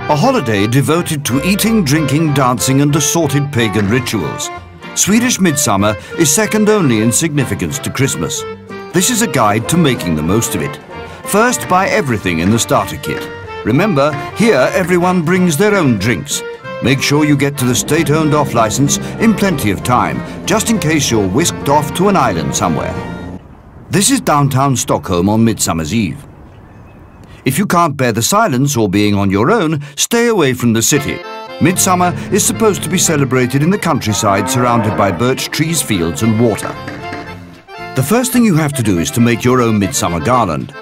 A holiday devoted to eating, drinking, dancing and assorted pagan rituals. Swedish Midsummer is second only in significance to Christmas. This is a guide to making the most of it. First, buy everything in the starter kit. Remember, here everyone brings their own drinks. Make sure you get to the state-owned off-license in plenty of time, just in case you're whisked off to an island somewhere. This is downtown Stockholm on Midsummer's Eve. If you can't bear the silence or being on your own, stay away from the city. Midsummer is supposed to be celebrated in the countryside surrounded by birch trees, fields and water. The first thing you have to do is to make your own midsummer garland.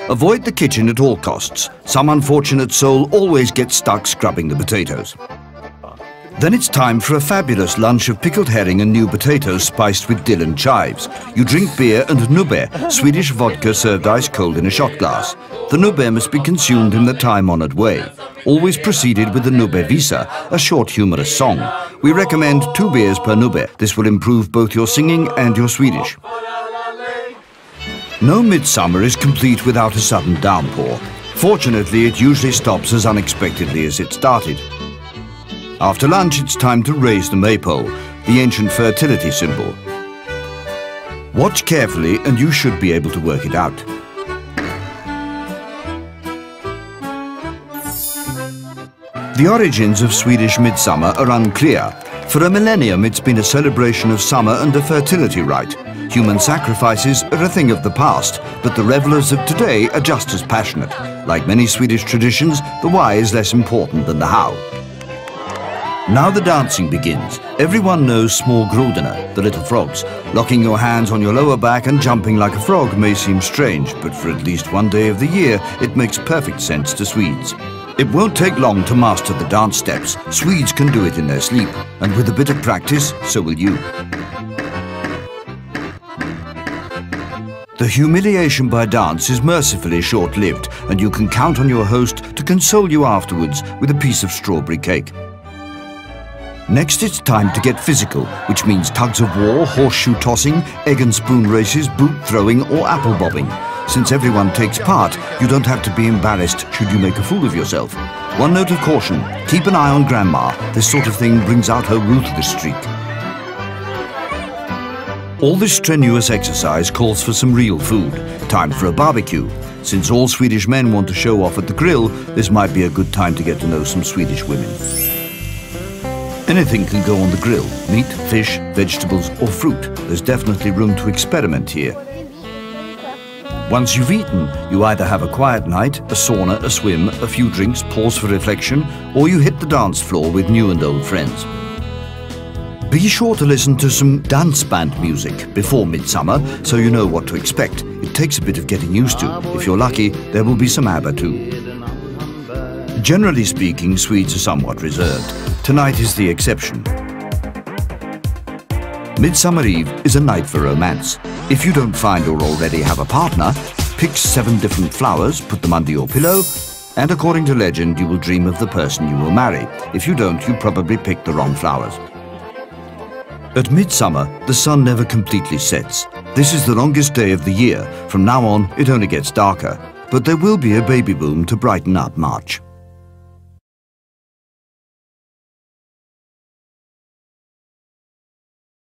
Avoid the kitchen at all costs. Some unfortunate soul always gets stuck scrubbing the potatoes. Then it's time for a fabulous lunch of pickled herring and new potatoes spiced with dill and chives. You drink beer and nubbe, Swedish vodka served ice cold in a shot glass. The nubbe must be consumed in the time-honoured way. Always preceded with the nubbe visa, a short humorous song. We recommend 2 beers per nubbe. This will improve both your singing and your Swedish. No midsummer is complete without a sudden downpour. Fortunately, it usually stops as unexpectedly as it started. After lunch, it's time to raise the maypole, the ancient fertility symbol. Watch carefully and you should be able to work it out. The origins of Swedish Midsummer are unclear. For a millennium, it's been a celebration of summer and a fertility rite. Human sacrifices are a thing of the past, but the revelers of today are just as passionate. Like many Swedish traditions, the why is less important than the how. Now the dancing begins. Everyone knows small grudorna, the little frogs. Locking your hands on your lower back and jumping like a frog may seem strange, but for at least one day of the year, it makes perfect sense to Swedes. It won't take long to master the dance steps. Swedes can do it in their sleep, and with a bit of practice, so will you. The humiliation by dance is mercifully short-lived, and you can count on your host to console you afterwards with a piece of strawberry cake. Next, it's time to get physical, which means tugs of war, horseshoe tossing, egg and spoon races, boot throwing or apple bobbing. Since everyone takes part, you don't have to be embarrassed should you make a fool of yourself. One note of caution, keep an eye on Grandma. This sort of thing brings out her ruthless streak. All this strenuous exercise calls for some real food. Time for a barbecue. Since all Swedish men want to show off at the grill, this might be a good time to get to know some Swedish women. Anything can go on the grill. Meat, fish, vegetables or fruit. There's definitely room to experiment here. Once you've eaten, you either have a quiet night, a sauna, a swim, a few drinks, pause for reflection, or you hit the dance floor with new and old friends. Be sure to listen to some dance band music before Midsummer so you know what to expect. It takes a bit of getting used to. If you're lucky, there will be some ABBA too. Generally speaking, Swedes are somewhat reserved. Tonight is the exception. Midsummer Eve is a night for romance. If you don't find or already have a partner, pick 7 different flowers, put them under your pillow, and according to legend, you will dream of the person you will marry. If you don't, you probably picked the wrong flowers. At Midsummer, the sun never completely sets. This is the longest day of the year. From now on, it only gets darker. But there will be a baby boom to brighten up March.